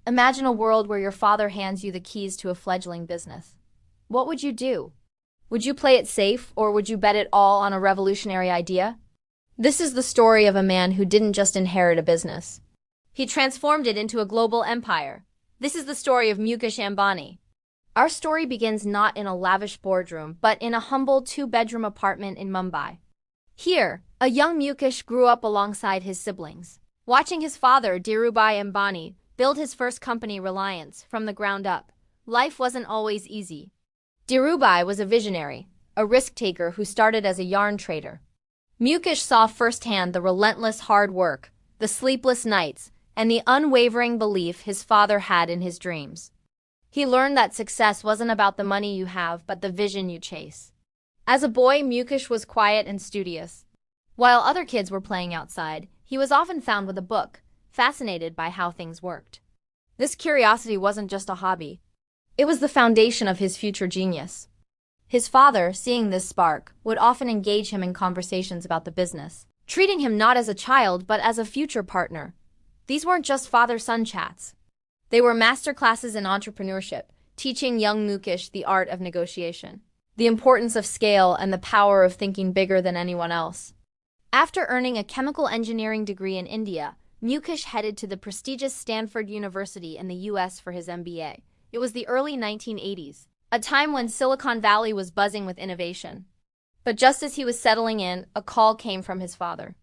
Imagine a world where your father hands you the keys to a fledgling business. What would you do? Would you play it safe, or would you bet it all on a revolutionary idea? This is the story of a man who didn't just inherit a business. He transformed it into a global empire. This is the story of Mukesh Ambani. Our story begins not in a lavish boardroom, but in a humble two-bedroom apartment in Mumbai. Here, a young Mukesh grew up alongside his siblings, watching his father, Dhirubhai Ambani, build his first company, Reliance, from the ground up. Life wasn't always easy. Dhirubhai was a visionary, a risk-taker who started as a yarn trader. Mukesh saw firsthand the relentless hard work, the sleepless nights, and the unwavering belief his father had in his dreams. He learned that success wasn't about the money you have, but the vision you chase. As a boy, Mukesh was quiet and studious. While other kids were playing outside, he was often found with a book, fascinated by how things worked. This curiosity wasn't just a hobby. It was the foundation of his future genius. His father, seeing this spark, would often engage him in conversations about the business, treating him not as a child but as a future partner. These weren't just father-son chats. They were masterclasses in entrepreneurship, teaching young Mukesh the art of negotiation, the importance of scale, and the power of thinking bigger than anyone else. After earning a chemical engineering degree in India, Mukesh headed to the prestigious Stanford University in the US for his MBA. It was the early 1980s, a time when Silicon Valley was buzzing with innovation. But just as he was settling in, a call came from his father.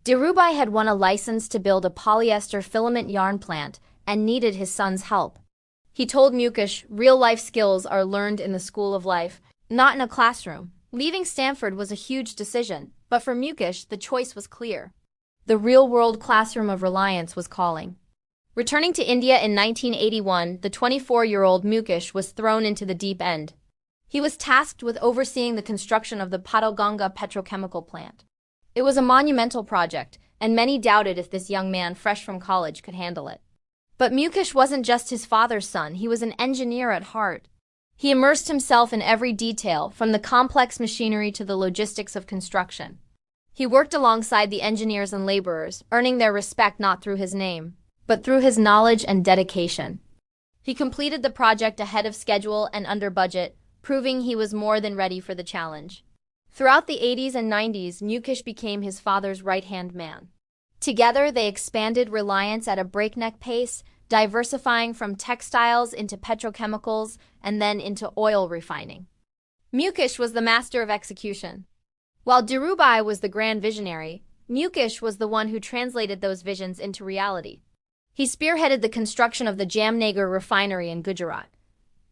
Dhirubhai had won a license to build a polyester filament yarn plant and needed his son's help. He told Mukesh, real-life skills are learned in the school of life, not in a classroom. Leaving Stanford was a huge decision, but for Mukesh, the choice was clear. The real-world classroom of Reliance was calling. Returning to India in 1981, the 24-year-old Mukesh was thrown into the deep end. He was tasked with overseeing the construction of the Padalganga petrochemical plant. It was a monumental project, and many doubted if this young man fresh from college could handle it. But Mukesh wasn't just his father's son, he was an engineer at heart. He immersed himself in every detail, from the complex machinery to the logistics of construction. He worked alongside the engineers and laborers, earning their respect not through his name, but through his knowledge and dedication. He completed the project ahead of schedule and under budget, proving he was more than ready for the challenge. Throughout the 80s and 90s, Mukesh became his father's right-hand man. Together, they expanded Reliance at a breakneck pace, diversifying from textiles into petrochemicals and then into oil refining. Mukesh was the master of execution. While Dhirubhai was the grand visionary, Mukesh was the one who translated those visions into reality. He spearheaded the construction of the Jamnagar refinery in Gujarat.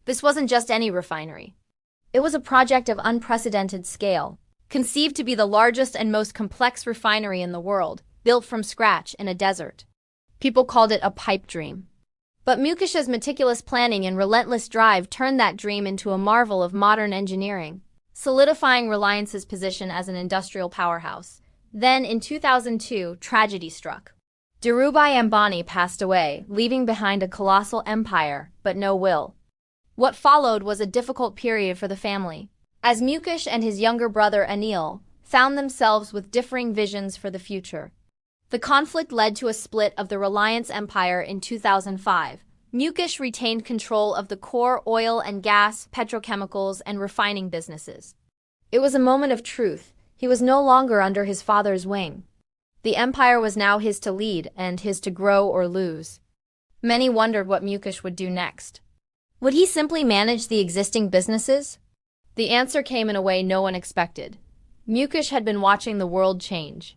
This wasn't just any refinery. It was a project of unprecedented scale, conceived to be the largest and most complex refinery in the world, built from scratch in a desert. People called it a pipe dream. But Mukesh's meticulous planning and relentless drive turned that dream into a marvel of modern engineering, solidifying Reliance's position as an industrial powerhouse. Then, in 2002, tragedy struck. Dhirubhai Ambani passed away, leaving behind a colossal empire, but no will. What followed was a difficult period for the family, as Mukesh and his younger brother Anil found themselves with differing visions for the future. The conflict led to a split of the Reliance empire in 2005. Mukesh retained control of the core oil and gas, petrochemicals, and refining businesses. It was a moment of truth. He was no longer under his father's wing. The empire was now his to lead and his to grow or lose. Many wondered what Mukesh would do next. Would he simply manage the existing businesses? The answer came in a way no one expected. Mukesh had been watching the world change.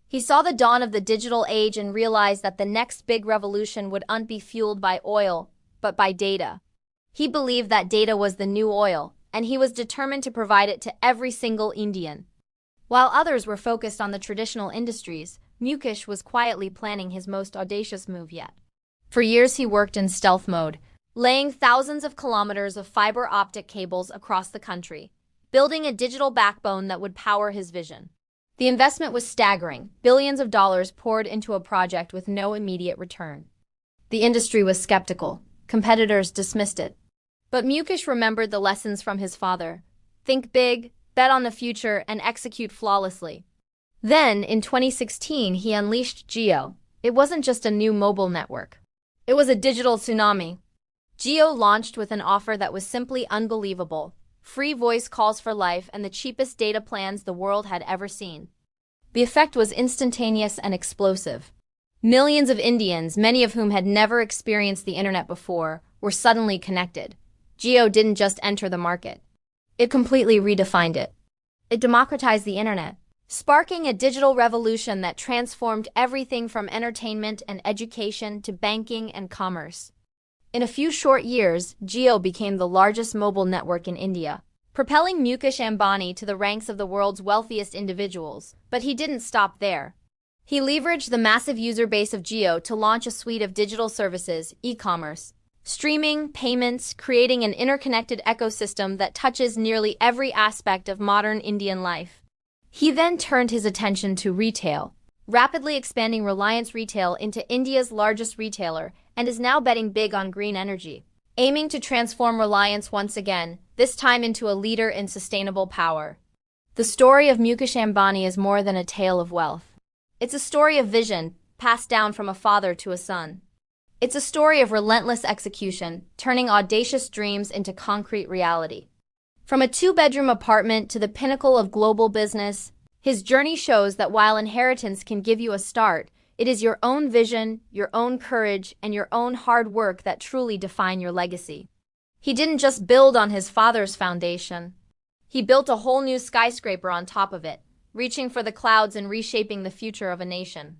He saw the dawn of the digital age and realized that the next big revolution would not be fueled by oil, but by data. He believed that data was the new oil, and he was determined to provide it to every single Indian. While others were focused on the traditional industries, Mukesh was quietly planning his most audacious move yet. For years he worked in stealth mode, laying thousands of kilometers of fiber-optic cables across the country, building a digital backbone that would power his vision. The investment was staggering. Billions of dollars poured into a project with no immediate return. The industry was skeptical. Competitors dismissed it. But Mukesh remembered the lessons from his father. Think big, bet on the future, and execute flawlessly. Then, in 2016, he unleashed Jio. It wasn't just a new mobile network. It was a digital tsunami. Jio launched with an offer that was simply unbelievable. Free voice calls for life and the cheapest data plans the world had ever seen. The effect was instantaneous and explosive. Millions of Indians, many of whom had never experienced the internet before, were suddenly connected. Jio didn't just enter the market. It completely redefined it. It democratized the internet, sparking a digital revolution that transformed everything from entertainment and education to banking and commerce. In a few short years, Jio became the largest mobile network in India, propelling Mukesh Ambani to the ranks of the world's wealthiest individuals. But he didn't stop there. He leveraged the massive user base of Jio to launch a suite of digital services, e-commerce, streaming, payments, creating an interconnected ecosystem that touches nearly every aspect of modern Indian life. He then turned his attention to retail, rapidly expanding Reliance Retail into India's largest retailer, and is now betting big on green energy, aiming to transform Reliance once again, this time into a leader in sustainable power. The story of Mukesh Ambani is more than a tale of wealth. It's a story of vision, passed down from a father to a son. It's a story of relentless execution, turning audacious dreams into concrete reality. From a two-bedroom apartment to the pinnacle of global business, his journey shows that while inheritance can give you a start, it is your own vision, your own courage, and your own hard work that truly define your legacy. He didn't just build on his father's foundation. He built a whole new skyscraper on top of it, reaching for the clouds and reshaping the future of a nation.